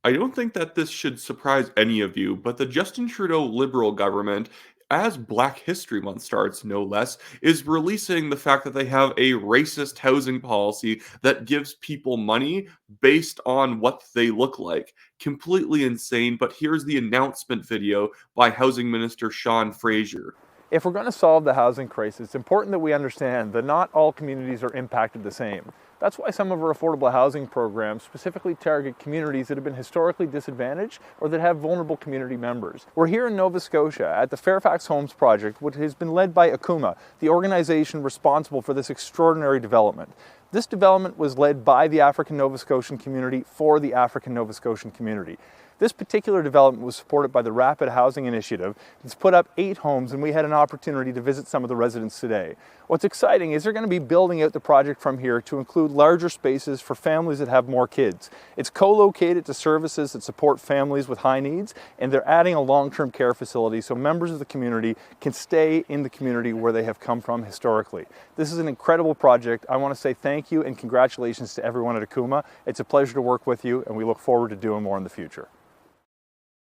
I don't think that this should surprise any of you, but the Justin Trudeau Liberal government, as Black History Month starts, no less, is releasing the fact that they have a racist housing policy that gives people money based on what they look like. Completely insane, but here's the announcement video by Housing Minister Sean Fraser. If we're going to solve the housing crisis, it's important that we understand that not all communities are impacted the same. That's why some of our affordable housing programs specifically target communities that have been historically disadvantaged or that have vulnerable community members. We're here in Nova Scotia at the Fairfax Homes Project, which has been led by Akuma, the organization responsible for this extraordinary development. This development was led by the African Nova Scotian community for the African Nova Scotian community. This particular development was supported by the Rapid Housing Initiative. It's put up 8 homes, and we had an opportunity to visit some of the residents today. What's exciting is they're going to be building out the project from here to include larger spaces for families that have more kids. It's co-located to services that support families with high needs, and they're adding a long-term care facility so members of the community can stay in the community where they have come from historically. This is an incredible project. I want to say thank you and congratulations to everyone at Akuma. It's a pleasure to work with you, and we look forward to doing more in the future.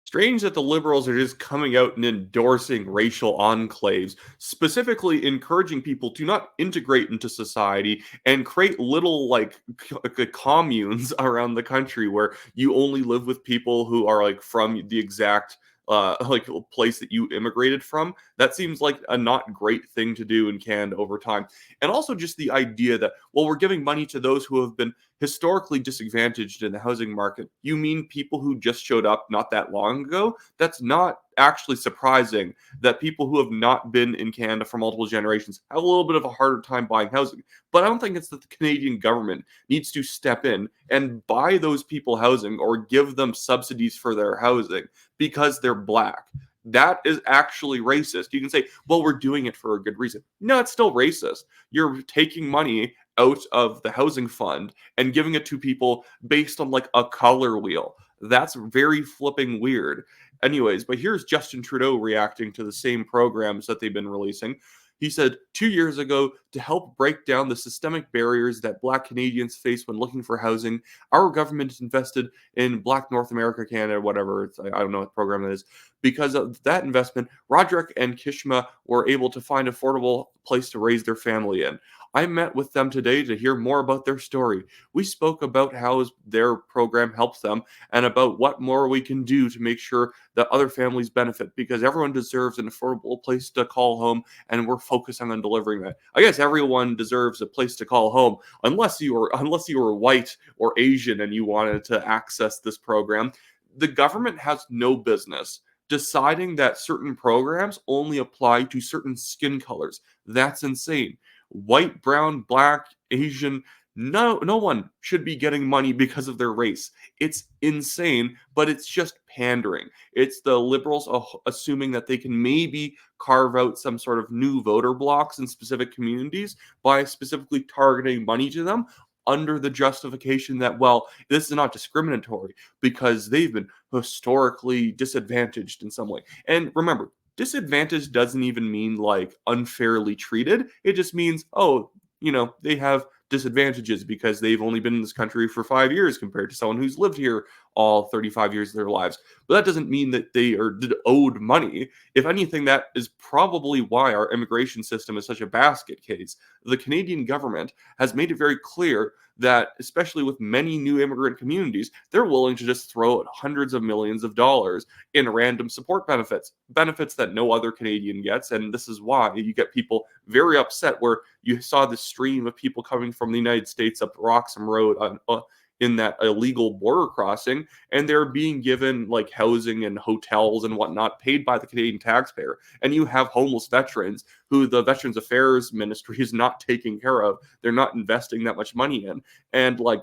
Strange that the Liberals are just coming out and endorsing racial enclaves, specifically encouraging people to not integrate into society and create little communes around the country where you only live with people who are like from the exact place that you immigrated from. That seems like a not great thing to do in Canada over time. And also just the idea that, well, we're giving money to those who have been historically disadvantaged in the housing market. You mean people who just showed up not that long ago? That's not actually surprising that people who have not been in Canada for multiple generations have a little bit of a harder time buying housing. But I don't think it's that the Canadian government needs to step in and buy those people housing or give them subsidies for their housing because they're Black. That is actually racist. You can say, well, we're doing it for a good reason. No, it's still racist. You're taking money out of the housing fund and giving it to people based on like a color wheel. That's very flipping weird. Anyways, but here's Justin Trudeau reacting to the same programs that they've been releasing. He said 2 years ago, to help break down the systemic barriers that Black Canadians face when looking for housing, our government invested in Black North America, Canada, whatever. I don't know what program that is. Because of that investment, Roderick and Kishma were able to find affordable place to raise their family in. I met with them today to hear more about their story. We spoke about how their program helps them and about what more we can do to make sure that other families benefit because everyone deserves an affordable place to call home and we're focusing on delivering that. I guess everyone deserves a place to call home unless you were white or Asian and you wanted to access this program. The government has no business deciding that certain programs only apply to certain skin colors. That's insane. White, brown, Black, Asian, no one should be getting money because of their race. It's insane, but it's just pandering. It's the Liberals assuming that they can maybe carve out some sort of new voter blocks in specific communities by specifically targeting money to them under the justification that, well, this is not discriminatory because they've been historically disadvantaged in some way. And remember, disadvantage doesn't even mean like unfairly treated. It just means, oh, they have disadvantages because they've only been in this country for 5 years compared to someone who's lived here all 35 years of their lives. But that doesn't mean that they are owed money. If anything, that is probably why our immigration system is such a basket case. The Canadian government has made it very clear that, especially with many new immigrant communities, they're willing to just throw out hundreds of millions of dollars in random support benefits that no other Canadian gets. And this is why you get people very upset where you saw the stream of people coming from the United States up Roxham Road in that illegal border crossing, and they're being given like housing and hotels and whatnot paid by the Canadian taxpayer. And you have homeless veterans who the Veterans Affairs Ministry is not taking care of. They're not investing that much money in. And like,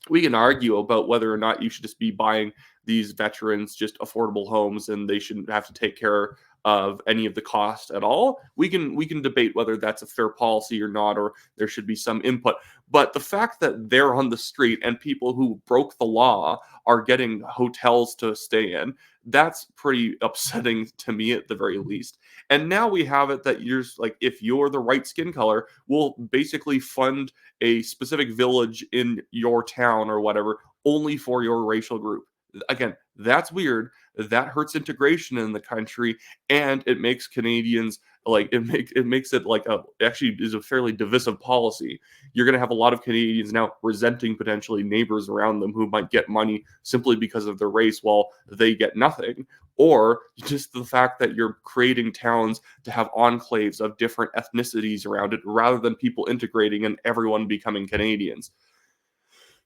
we can argue about whether or not you should just be buying these veterans just affordable homes and they shouldn't have to take care of any of the cost at all. We can debate whether that's a fair policy or not, or there should be some input. But the fact that they're on the street and people who broke the law are getting hotels to stay in, that's pretty upsetting to me at the very least. And now we have it that you're like, if you're the right skin color, we'll basically fund a specific village in your town or whatever only for your racial group. again, that's weird. That hurts integration in the country, and it makes Canadians like it makes it like a actually is a fairly divisive policy. You're going to have a lot of Canadians now resenting potentially neighbors around them who might get money simply because of their race while they get nothing, or just the fact that you're creating towns to have enclaves of different ethnicities around it rather than people integrating and everyone becoming Canadians.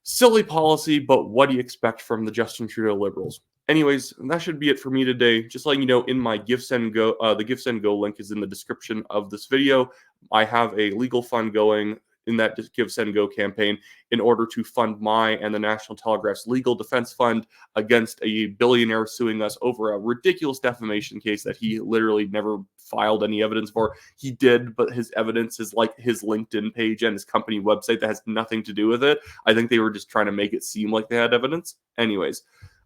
Silly policy, but what do you expect from the Justin Trudeau Liberals? Anyways, that should be it for me today. Just letting you know, in my Give Send Go, the Give Send Go link is in the description of this video. I have a legal fund going in that Give Send Go campaign in order to fund my and the National Telegraph's legal defense fund against a billionaire suing us over a ridiculous defamation case that he literally never filed any evidence for. He did, but his evidence is like his LinkedIn page and his company website that has nothing to do with it. I think they were just trying to make it seem like they had evidence. Anyways,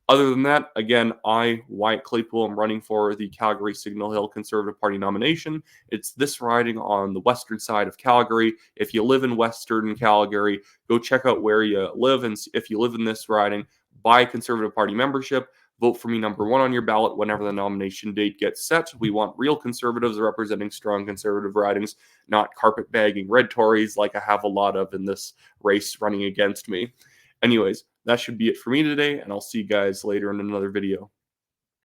other than that, again, Wyatt Claypool, am running for the Calgary Signal Hill Conservative Party nomination. It's this riding on the western side of Calgary. If you live in western Calgary, go check out where you live. And if you live in this riding, buy Conservative Party membership. Vote for me number one on your ballot whenever the nomination date gets set. We want real conservatives representing strong conservative ridings, not carpet-bagging red Tories like I have a lot of in this race running against me. Anyways, that should be it for me today, and I'll see you guys later in another video.